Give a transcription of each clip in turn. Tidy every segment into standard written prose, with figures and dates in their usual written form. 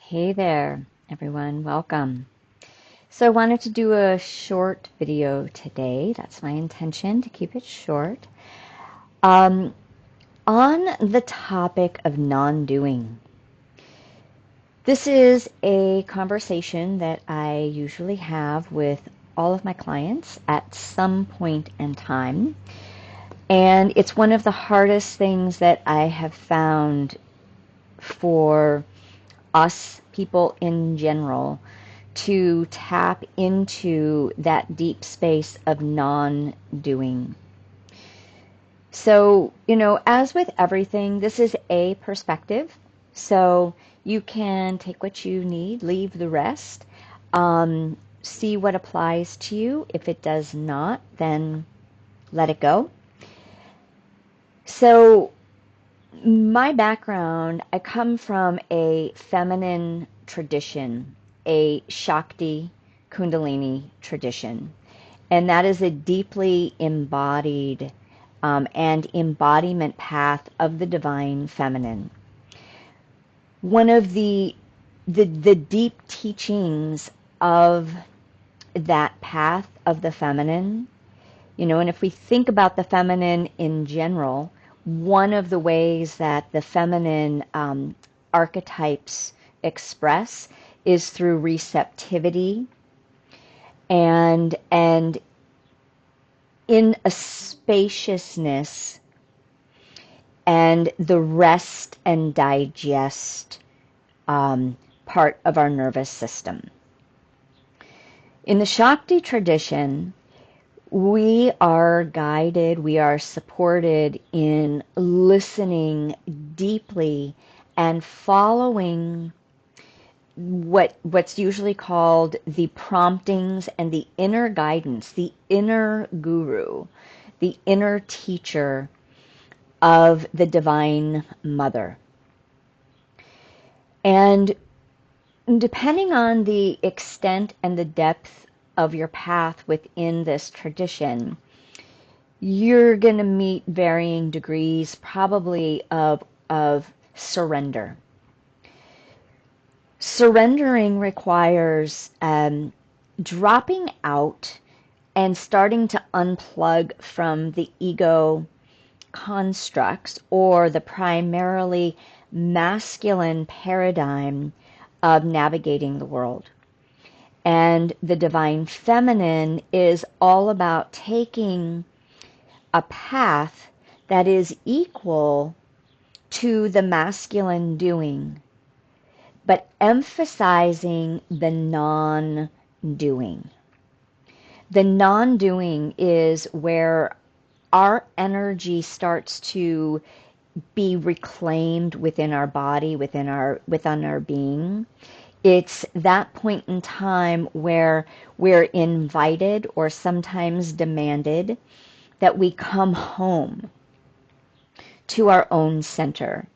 Hey there, everyone. Welcome. So I wanted to do a short video today. That's my intention, to keep it short. On the topic of non-doing. This is a conversation that I usually have with all of my clients at some point in time. And it's one of the hardest things that I have found for us people in general to tap into that deep space of non-doing. So, as with everything, this is a perspective. So you can take what you need, leave the rest, see what applies to you. If it does not, then let it go. So my background, I come from a feminine tradition, a Shakti Kundalini tradition, and that is a deeply embodied and embodiment path of the divine feminine. One of the deep teachings of that path of the feminine, and if we think about the feminine in general, one of the ways that the feminine archetypes express is through receptivity and in a spaciousness and the rest and digest part of our nervous system. In the Shakti tradition, we are guided, we are supported in listening deeply and following what's usually called the promptings and the inner guidance, the inner guru, the inner teacher of the Divine Mother. And depending on the extent and the depth of your path within this tradition, you're going to meet varying degrees probably of surrender. Surrendering requires dropping out and starting to unplug from the ego constructs or the primarily masculine paradigm of navigating the world. And the divine feminine is all about taking a path that is equal to the masculine doing, but emphasizing the non-doing. The non-doing is where our energy starts to be reclaimed within our body, within our being. It's that point in time where we're invited or sometimes demanded that we come home to our own center,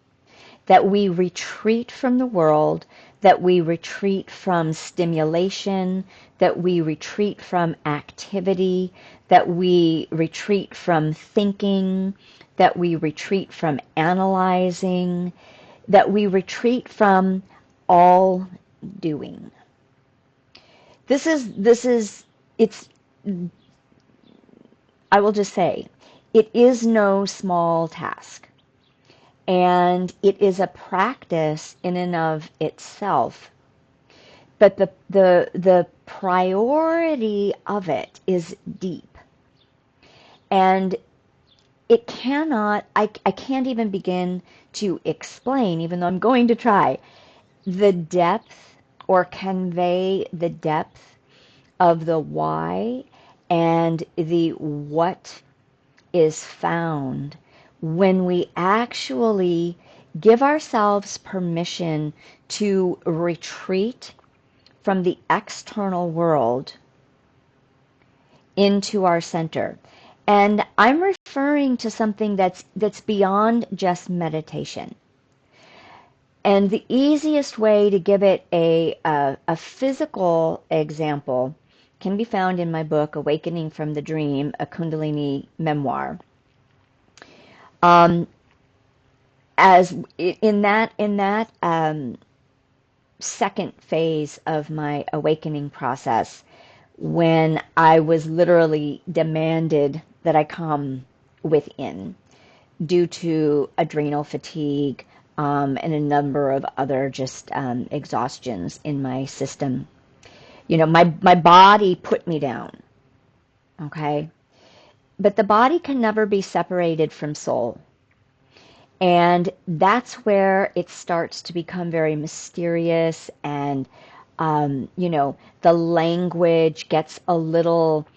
that we retreat from the world, that we retreat from stimulation, that we retreat from activity, that we retreat from thinking, that we retreat from analyzing, that we retreat from all doing. I will just say, it is no small task. And it is a practice in and of itself. But the priority of it is deep. And it cannot, I can't even begin to explain, even though I'm going to try, the depth or convey the depth of the why and the what is found when we actually give ourselves permission to retreat from the external world into our center. And I'm referring to something that's beyond just meditation. And the easiest way to give it a physical example can be found in my book, Awakening from the Dream, a Kundalini memoir. As in that second phase of my awakening process, when I was literally demanded that I come within due to adrenal fatigue, and a number of other just exhaustions in my system. My body put me down, okay? But the body can never be separated from soul. And that's where it starts to become very mysterious, and the language gets a little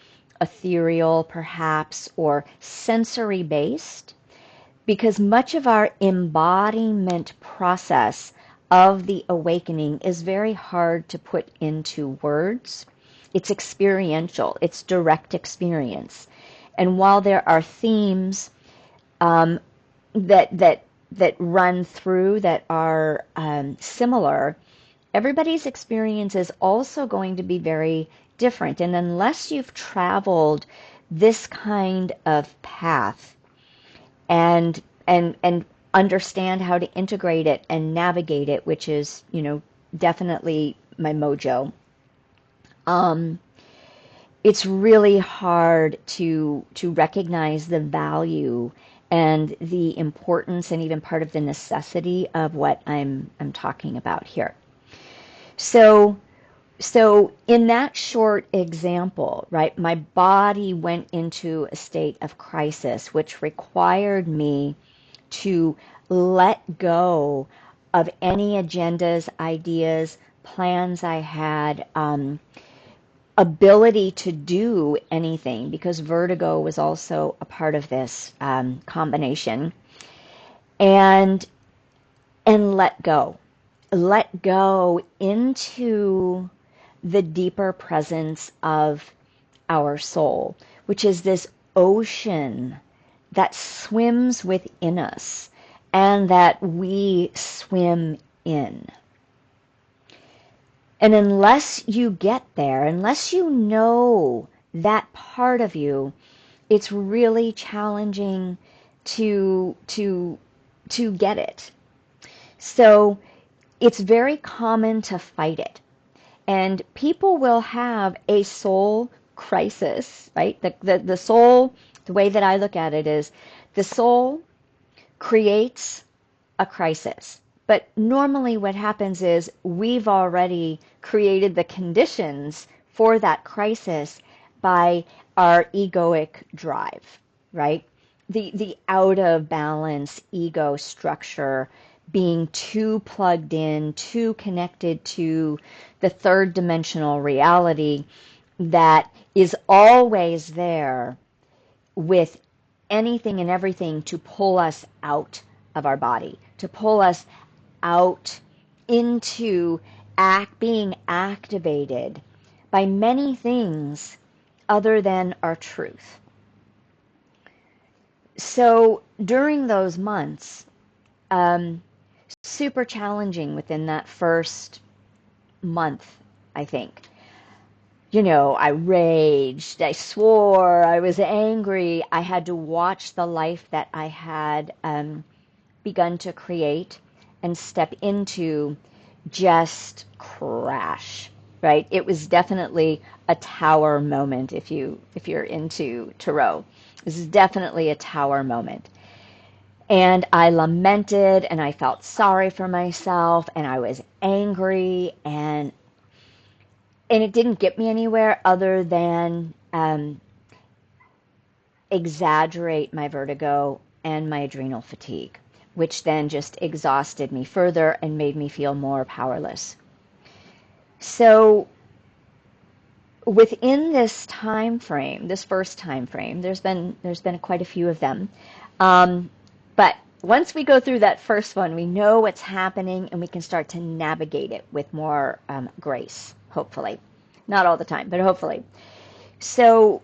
ethereal perhaps, or sensory based, because much of our embodiment process of the awakening is very hard to put into words. It's experiential, it's direct experience. And while there are themes um, that run through that are similar, everybody's experience is also going to be very different. And unless you've traveled this kind of path and understand how to integrate it and navigate it, which is, definitely my mojo, it's really hard to recognize the value and the importance and even part of the necessity of what I'm talking about here. So in that short example, right, my body went into a state of crisis, which required me to let go of any agendas, ideas, plans I had, ability to do anything, because vertigo was also a part of this combination, and let go into the deeper presence of our soul, which is this ocean that swims within us and that we swim in. And unless you get there, unless you know that part of you, it's really challenging to get it. So it's very common to fight it. And people will have a soul crisis, right? The soul, the way that I look at it is, the soul creates a crisis. But normally what happens is we've already created the conditions for that crisis by our egoic drive, right? The out of balance ego structure, being too plugged in, too connected to the third dimensional reality that is always there with anything and everything to pull us out of our body, to pull us out into being activated by many things other than our truth. So during those months, super challenging within that first month, I think. I raged, I swore, I was angry. I had to watch the life that I had begun to create and step into just crash, right? It was definitely a tower moment if you're into tarot. This is definitely a tower moment. And I lamented and I felt sorry for myself and I was angry, and it didn't get me anywhere other than exaggerate my vertigo and my adrenal fatigue, which then just exhausted me further and made me feel more powerless. So within this time frame, this first time frame, there's been quite a few of them, but once we go through that first one, we know what's happening and we can start to navigate it with more grace, hopefully. Not all the time, but hopefully. So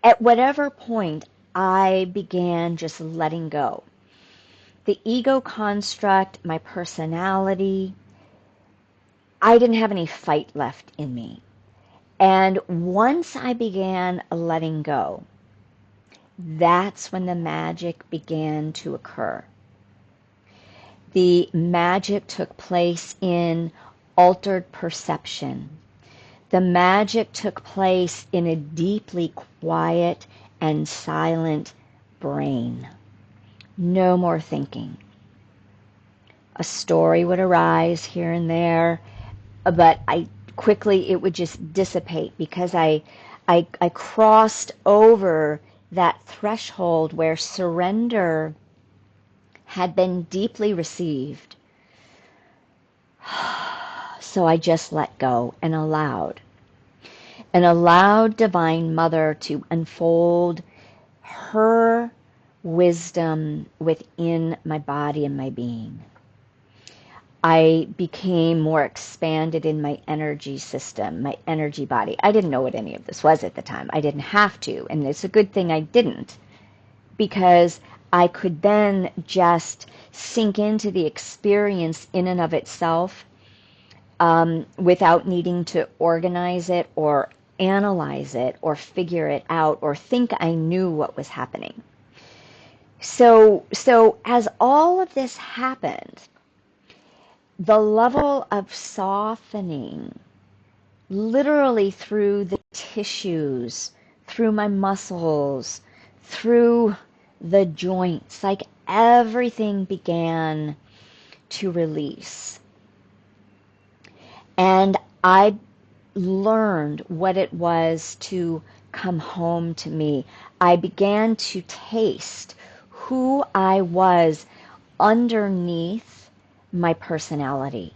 at whatever point I began just letting go, the ego construct, my personality, I didn't have any fight left in me. And once I began letting go, that's when the magic began to occur. The magic took place in altered perception. The magic took place in a deeply quiet and silent brain. No more thinking. A story would arise here and there, but it would just dissipate because I crossed over that threshold where surrender had been deeply received. So I just let go and allowed Divine Mother to unfold her wisdom within my body and my being. I became more expanded in my energy system, my energy body. I didn't know what any of this was at the time. I didn't have to, and it's a good thing I didn't, because I could then just sink into the experience in and of itself without needing to organize it or analyze it or figure it out or think I knew what was happening. So as all of this happened, the level of softening, literally through the tissues, through my muscles, through the joints, like everything began to release. And I learned what it was to come home to me. I began to taste who I was underneath my personality,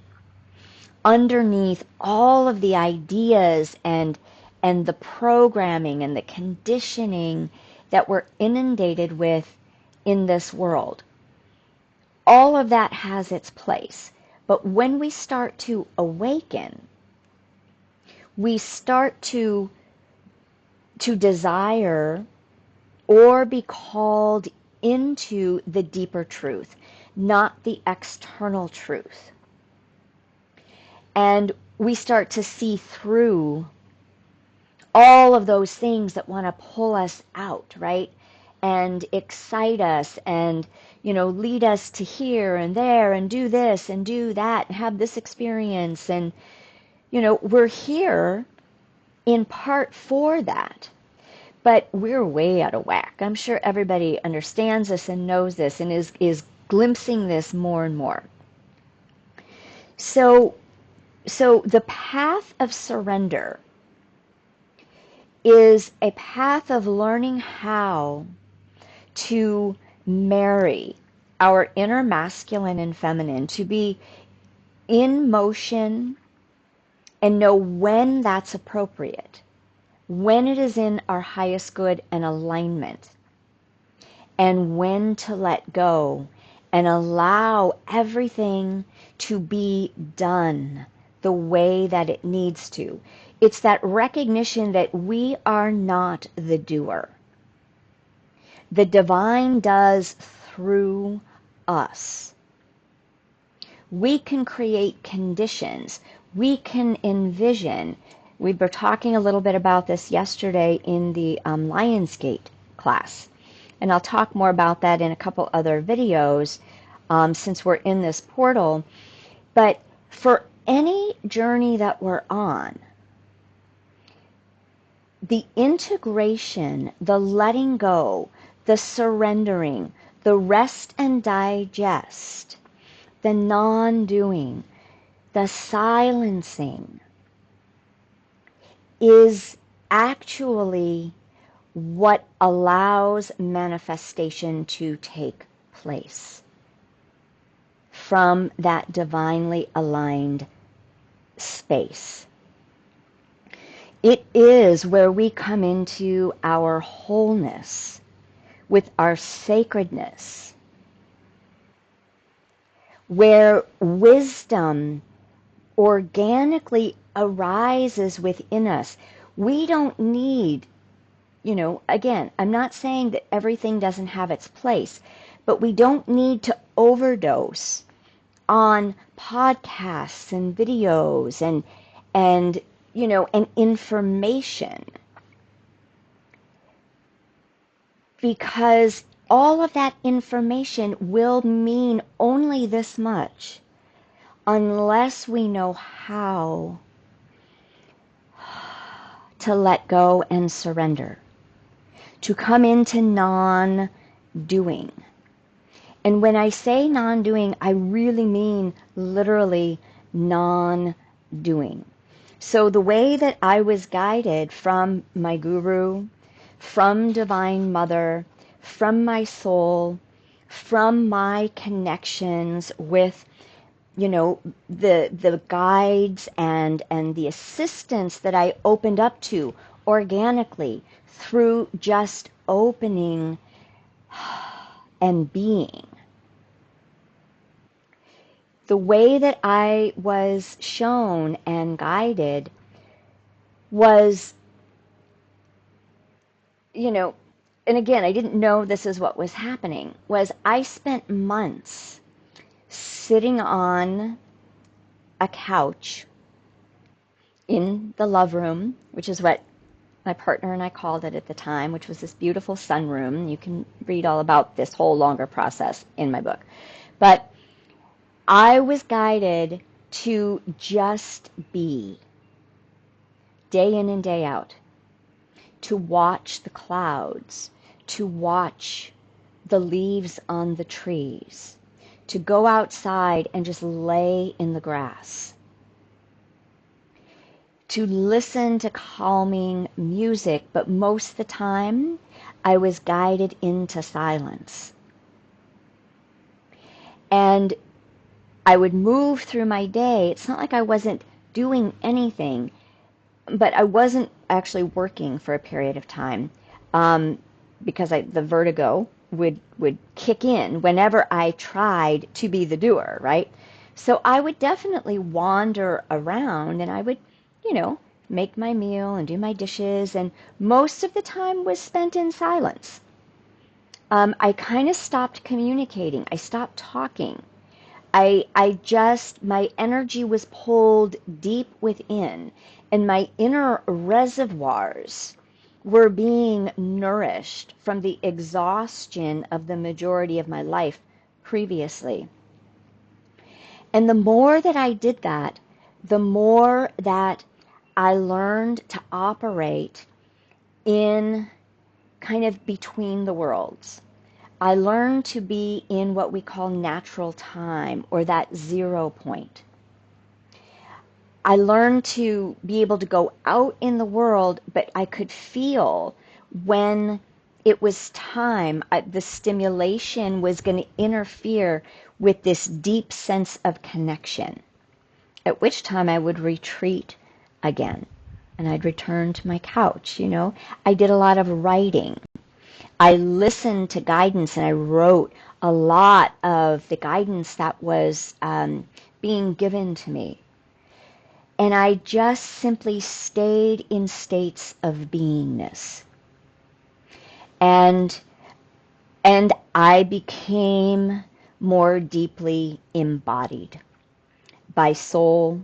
underneath all of the ideas and the programming and the conditioning that we're inundated with in this world. All of that has its place. But when we start to awaken, we start to desire or be called into the deeper truth, not the external truth. And we start to see through all of those things that want to pull us out, right? And excite us and, lead us to here and there and do this and do that and have this experience. And, we're here in part for that. But we're way out of whack. I'm sure everybody understands this and knows this and is glimpsing this more and more. So the path of surrender is a path of learning how to marry our inner masculine and feminine, to be in motion and know when that's appropriate, when it is in our highest good and alignment, and when to let go and allow everything to be done the way that it needs to. It's that recognition that we are not the doer. The divine does through us. We can create conditions. We can envision. We were talking a little bit about this yesterday in the Lionsgate class. And I'll talk more about that in a couple other videos since we're in this portal. But for any journey that we're on, the integration, the letting go, the surrendering, the rest and digest, the non-doing, the silencing is actually what allows manifestation to take place from that divinely aligned space. It is where we come into our wholeness with our sacredness, where wisdom organically arises within us. We don't need, again, I'm not saying that everything doesn't have its place, but we don't need to overdose on podcasts and videos and information, because all of that information will mean only this much unless we know how to let go and surrender, to come into non-doing. And when I say non-doing, I really mean literally non-doing. So the way that I was guided from my guru, from Divine Mother, from my soul, from my connections with, the guides and the assistance that I opened up to organically through just opening and being. The way that I was shown and guided was, and again, I didn't know this is what was happening, was I spent months sitting on a couch in the love room, which is what my partner and I called it at the time, which was this beautiful sunroom. You can read all about this whole longer process in my book. But I was guided to just be, day in and day out, to watch the clouds, to watch the leaves on the trees, to go outside and just lay in the grass, to listen to calming music, but most of the time I was guided into silence. And I would move through my day. It's not like I wasn't doing anything, but I wasn't actually working for a period of time because the vertigo would kick in whenever I tried to be the doer, right? So I would definitely wander around, and I would, make my meal and do my dishes, and most of the time was spent in silence. I kind of stopped communicating. I stopped talking. My energy was pulled deep within, and my inner reservoirs were being nourished from the exhaustion of the majority of my life previously. And the more that I did that, the more that I learned to operate in kind of between the worlds. I learned to be in what we call natural time, or that 0 point. I learned to be able to go out in the world, but I could feel when it was time, the stimulation was going to interfere with this deep sense of connection, at which time I would retreat again, and I'd return to my couch. I did a lot of writing. I listened to guidance, and I wrote a lot of the guidance that was being given to me. And I just simply stayed in states of beingness. And I became more deeply embodied by soul,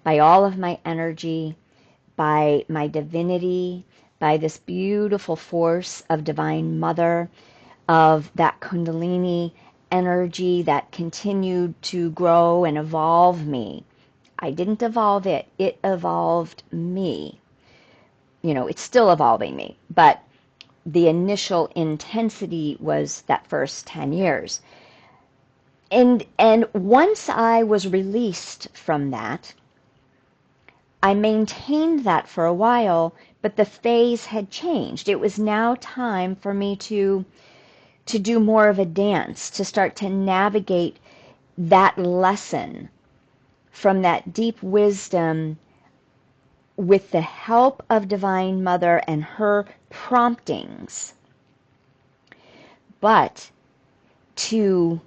by all of my energy, by my divinity, by this beautiful force of Divine Mother, of that Kundalini energy that continued to grow and evolve me. I didn't evolve it, it evolved me. It's still evolving me, but the initial intensity was that first 10 years. And once I was released from that, I maintained that for a while, but the phase had changed. It was now time for me to do more of a dance, to start to navigate that lesson from that deep wisdom with the help of Divine Mother and her promptings, but to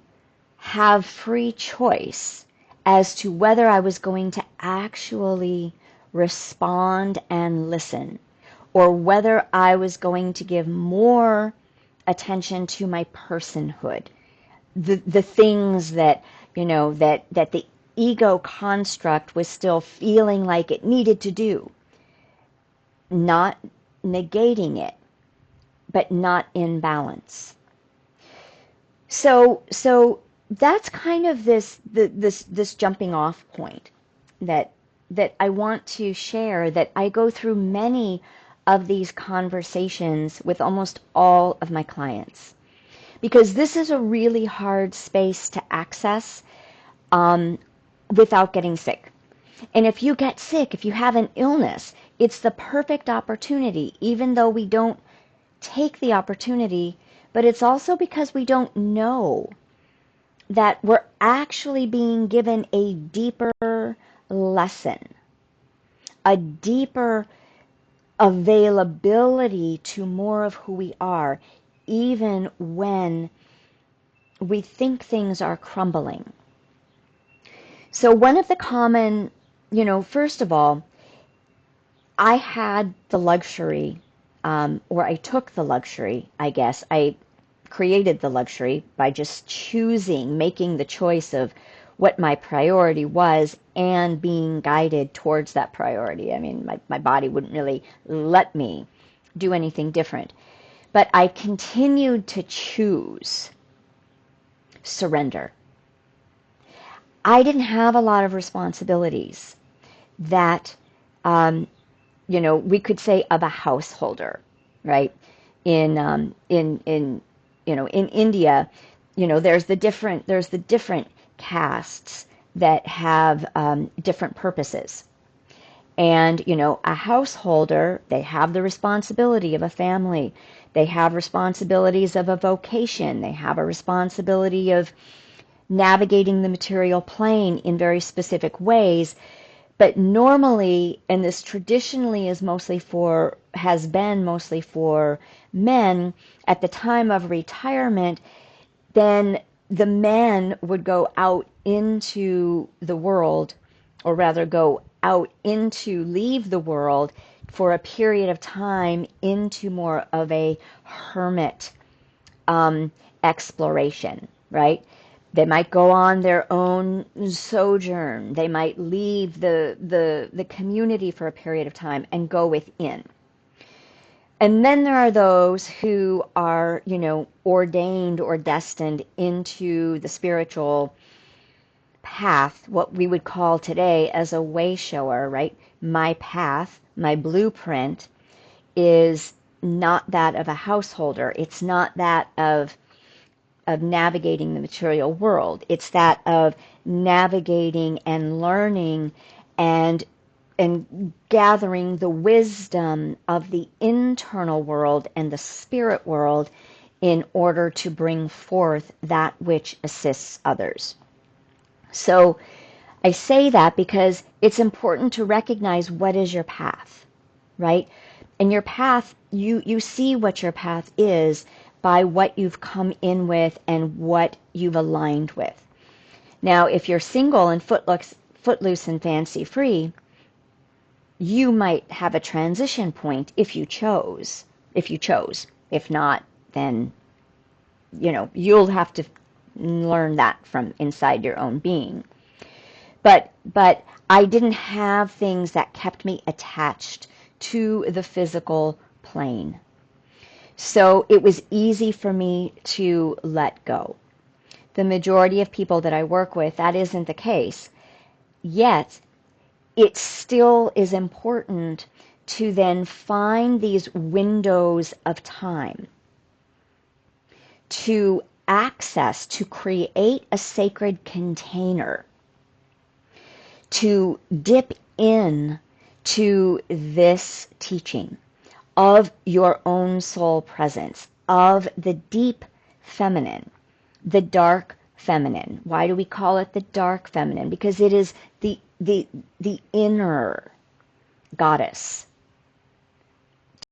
have free choice as to whether I was going to actually respond and listen, or whether I was going to give more attention to my personhood, the things that that the ego construct was still feeling like it needed to do, not negating it, but not in balance. So that's kind of this jumping off point that I want to share, that I go through many of these conversations with almost all of my clients, because this is a really hard space to access without getting sick. And if you get sick, if you have an illness, it's the perfect opportunity, even though we don't take the opportunity, but it's also because we don't know that we're actually being given a deeper lesson, a deeper availability to more of who we are, even when we think things are crumbling. So one of the common, first of all, I had the luxury, or I took the luxury, I guess. I created the luxury by just making the choice of what my priority was and being guided towards that priority. I mean, my body wouldn't really let me do anything different. But I continued to choose surrender. I didn't have a lot of responsibilities that, we could say of a householder, right? In India, there's the different castes that have different purposes. And, a householder, they have the responsibility of a family. They have responsibilities of a vocation. They have a responsibility of navigating the material plane in very specific ways. But normally, and this traditionally has been mostly for men, at the time of retirement, then the men would go out into the world, or rather leave the world for a period of time into more of a hermit exploration, right? They might go on their own sojourn. They might leave the community for a period of time and go within. And then there are those who are, ordained or destined into the spiritual path, what we would call today as a wayshower, right? My path, my blueprint is not that of a householder. It's not that of navigating the material world. It's that of navigating and learning and gathering the wisdom of the internal world and the spirit world in order to bring forth that which assists others. So I say that because it's important to recognize what is your path, right? And your path, you see what your path is by what you've come in with and what you've aligned with. Now, if you're single and footloose and fancy free, you might have a transition point if you chose. If not, then, you'll have to learn that from inside your own being. But I didn't have things that kept me attached to the physical plane. So it was easy for me to let go. The majority of people that I work with, that isn't the case. Yet, it still is important to then find these windows of time to access, to create a sacred container, to dip in to this teaching of your own soul presence, of the deep feminine, the dark feminine. Why do we call it the dark feminine? Because it is the inner goddess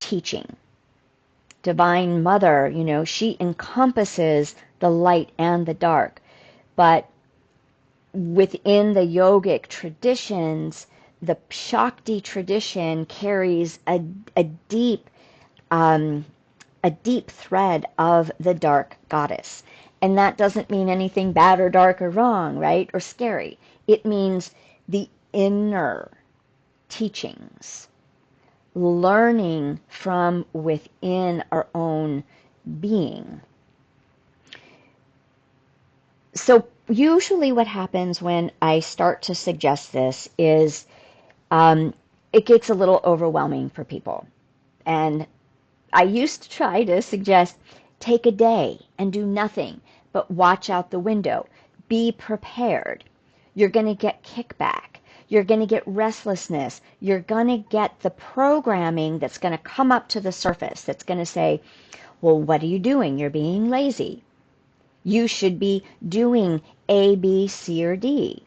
teaching. Divine Mother, she encompasses the light and the dark. But within the yogic traditions, the Shakti tradition carries a deep thread of the dark goddess. And that doesn't mean anything bad or dark or wrong, right? Or scary. It means the inner teachings, learning from within our own being. So usually what happens when I start to suggest this is it gets a little overwhelming for people. And I used to try to suggest take a day and do nothing but watch out the window. Be prepared. You're going to get kickback. You're going to get restlessness. You're going to get the programming that's going to come up to the surface that's going to say, well, what are you doing? You're being lazy. You should be doing A, B, C, or D.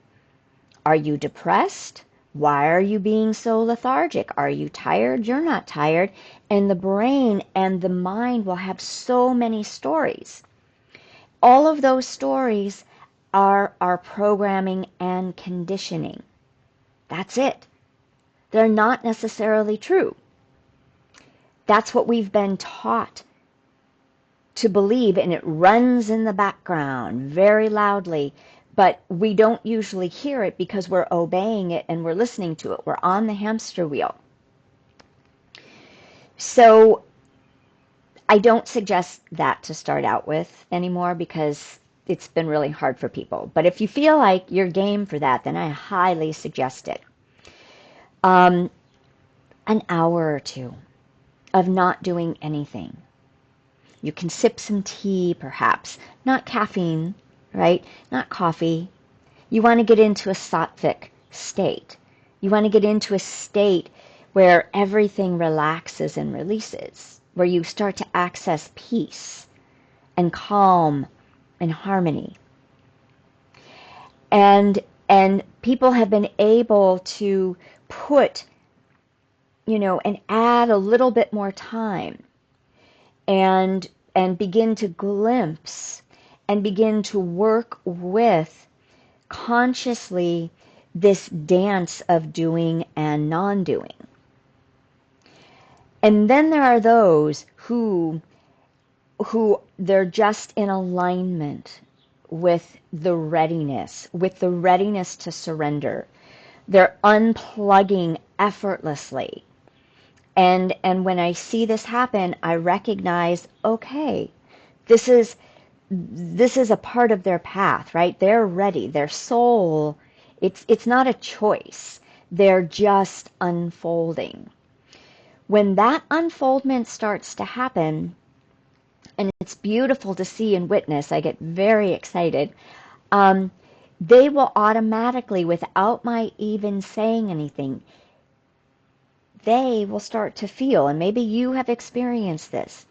Are you depressed? Why are you being so lethargic? Are you tired? You're not tired. And the brain and the mind will have so many stories. All of those stories are our programming and conditioning. That's it. They're not necessarily true. That's what we've been taught to believe, and it runs in the background very loudly, but we don't usually hear it because we're obeying it and we're listening to it. We're on the hamster wheel. So I don't suggest that to start out with anymore because it's been really hard for people. But if you feel like you're game for that, then I highly suggest it. An hour or two of not doing anything. You can sip some tea, perhaps. Not caffeine, right? Not coffee. You want to get into a sattvic state. You want to get into a state where everything relaxes and releases, where you start to access peace and calm and harmony. And people have been able to put, and add a little bit more time and begin to glimpse and begin to work with consciously this dance of doing and non-doing. And then there are those who they're just in alignment with the readiness to surrender. They're unplugging effortlessly. And when I see this happen, I recognize, okay, this is a part of their path, right? They're ready. Their soul, it's not a choice. They're just unfolding. When that unfoldment starts to happen, and it's beautiful to see and witness, I get very excited, they will automatically, without my even saying anything, they will start to feel, and maybe you have experienced this,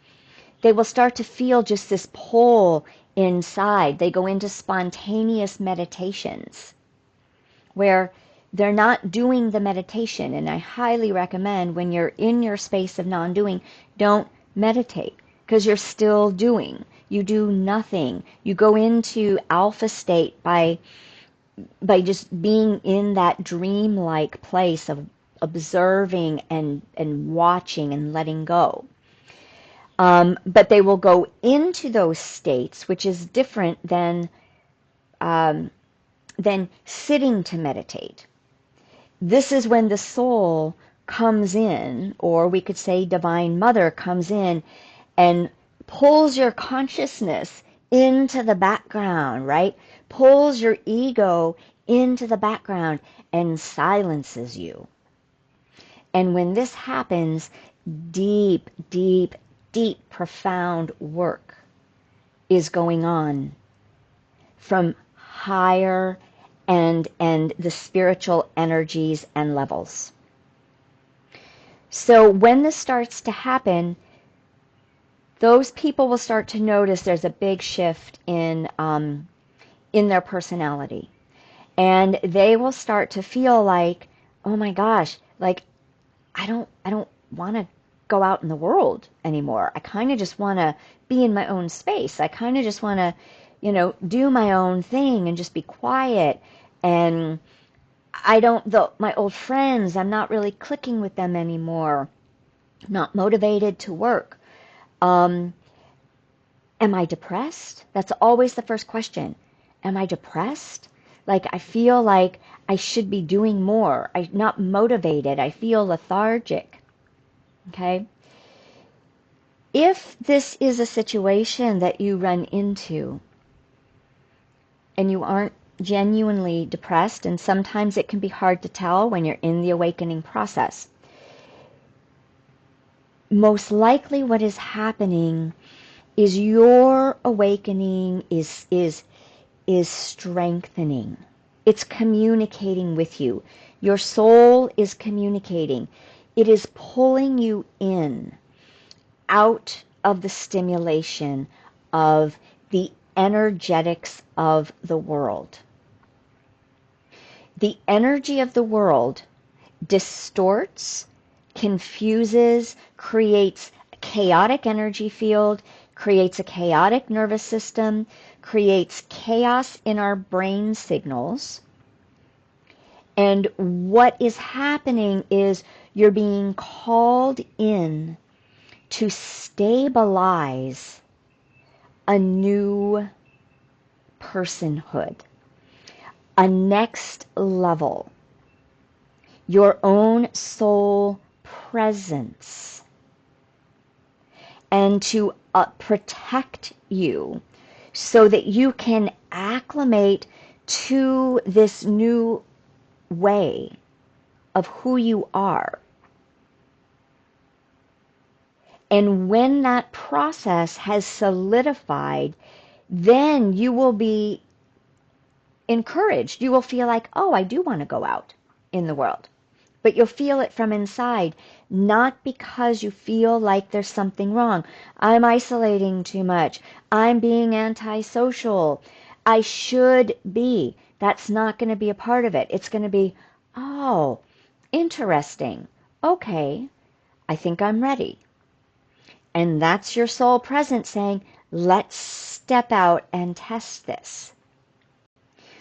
they will start to feel just this pull inside. They go into spontaneous meditations where they're not doing the meditation. And I highly recommend when you're in your space of non-doing, don't meditate because you're still doing. You do nothing. You go into alpha state by just being in that dreamlike place of observing and watching and letting go. But they will go into those states, which is different than sitting to meditate. This is when the soul comes in, or we could say Divine Mother comes in and pulls your consciousness into the background, right? Pulls your ego into the background and silences you. And when this happens, deep, deep, deep, profound work is going on from higher and the spiritual energies and levels. So when this starts to happen, those people will start to notice there's a big shift in their personality. And they will start to feel like, oh my gosh, like I don't want to go out in the world anymore. I kind of just want to be in my own space. I kind of just want to, do my own thing and just be quiet. And my old friends, I'm not really clicking with them anymore. I'm not motivated to work. Am I depressed? That's always the first question. Am I depressed? Like I feel like I should be doing more. I'm not motivated. I feel lethargic. Okay? If this is a situation that you run into, and you aren't genuinely depressed, and sometimes it can be hard to tell when you're in the awakening process, most likely what is happening is your awakening is strengthening. It's communicating with you. Your soul is communicating. It is pulling you in, out of the stimulation of the energetics of the world. The energy of the world distorts, confuses, creates a chaotic energy field, creates a chaotic nervous system, creates chaos in our brain signals. And what is happening is you're being called in to stabilize a new personhood, a next level, your own soul presence, and to protect you so that you can acclimate to this new way of who you are. And when that process has solidified, then you will be encouraged. You will feel like, oh, I do want to go out in the world. But you'll feel it from inside, not because you feel like there's something wrong. I'm isolating too much. I'm being antisocial. I should be. That's not going to be a part of it. It's going to be, oh, interesting. Okay, I think I'm ready. And that's your soul presence saying, let's step out and test this.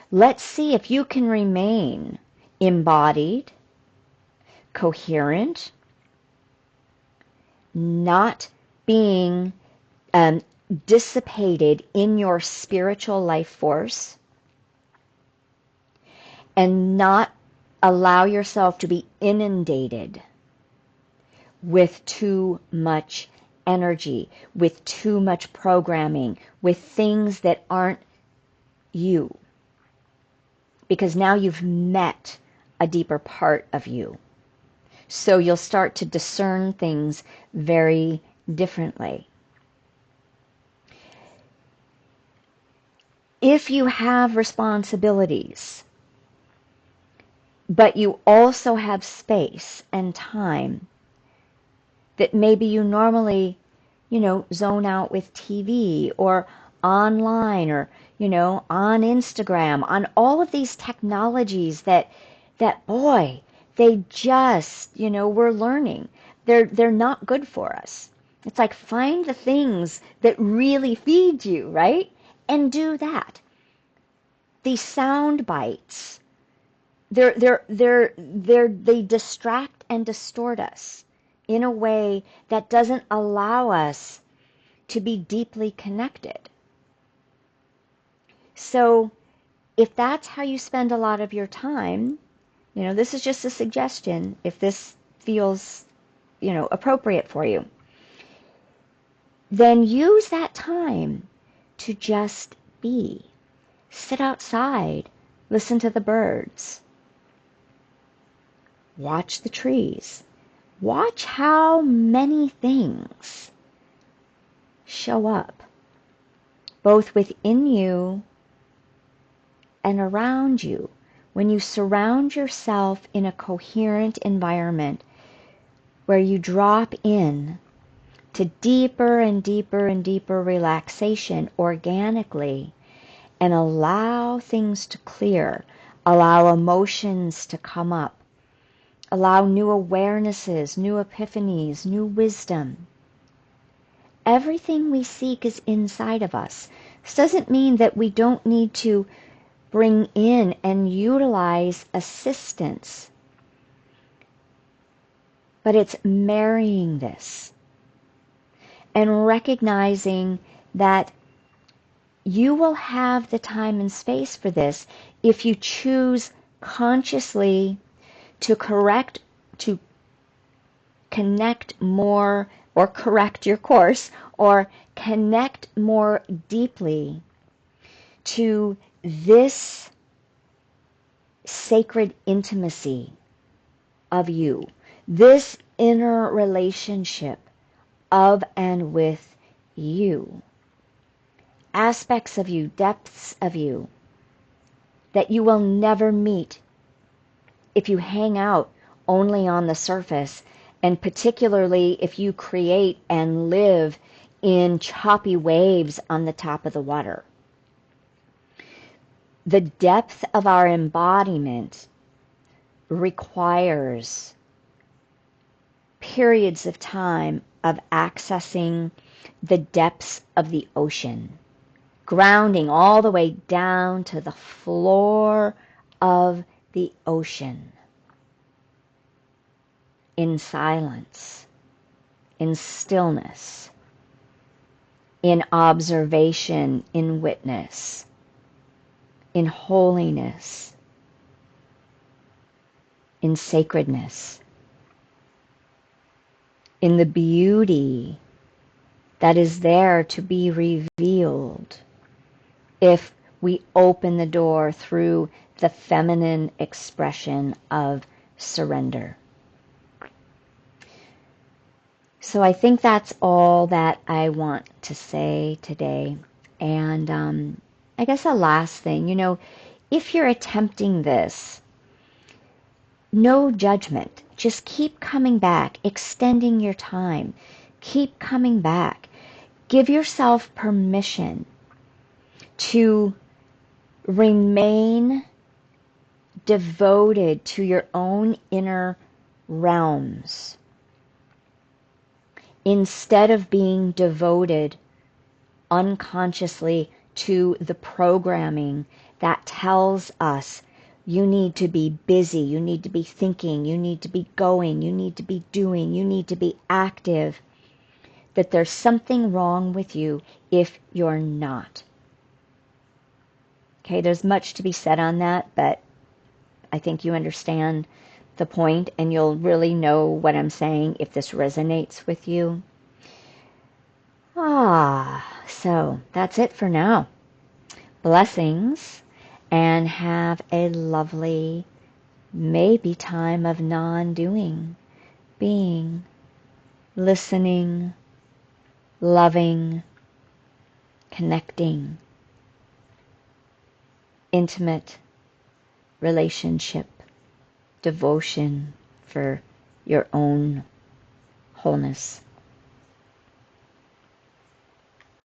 Let's see if you can remain embodied, coherent, not being dissipated in your spiritual life force, and not allow yourself to be inundated with too much energy, with too much programming, with things that aren't you. Because now you've met a deeper part of you. So you'll start to discern things very differently. If you have responsibilities, but you also have space and time that maybe you normally, zone out with TV or online or, on Instagram, on all of these technologies that boy, they just, we're learning. They're not good for us. It's like find the things that really feed you, right? And do that. These sound bites, they distract and distort us in a way that doesn't allow us to be deeply connected. So if that's how you spend a lot of your time, this is just a suggestion if this feels, appropriate for you, then use that time to just be. Sit outside, listen to the birds, watch the trees, watch how many things show up, both within you and around you. When you surround yourself in a coherent environment where you drop in to deeper and deeper and deeper relaxation organically and allow things to clear, allow emotions to come up, allow new awarenesses, new epiphanies, new wisdom. Everything we seek is inside of us. This doesn't mean that we don't need to bring in and utilize assistance, but it's marrying this and recognizing that you will have the time and space for this if you choose consciously to connect more, or correct your course, or connect more deeply to this sacred intimacy of you, this inner relationship of and with you, aspects of you, depths of you that you will never meet if you hang out only on the surface, and particularly if you create and live in choppy waves on the top of the water. The depth of our embodiment requires periods of time of accessing the depths of the ocean, grounding all the way down to the floor of the ocean, in silence, in stillness, in observation, in witness, in holiness, in sacredness, in the beauty that is there to be revealed if we open the door through the feminine expression of surrender. So I think that's all that I want to say today. And I guess a last thing, if you're attempting this, no judgment. Just keep coming back, extending your time. Keep coming back. Give yourself permission to remain devoted to your own inner realms instead of being devoted unconsciously to the programming that tells us you need to be busy, you need to be thinking, you need to be going, you need to be doing, you need to be active, that there's something wrong with you if you're not. Okay, there's much to be said on that, but I think you understand the point, and you'll really know what I'm saying if this resonates with you. So that's it for now. Blessings, and have a lovely, maybe time of non-doing, being, listening, loving, connecting, intimate relationship, devotion for your own wholeness.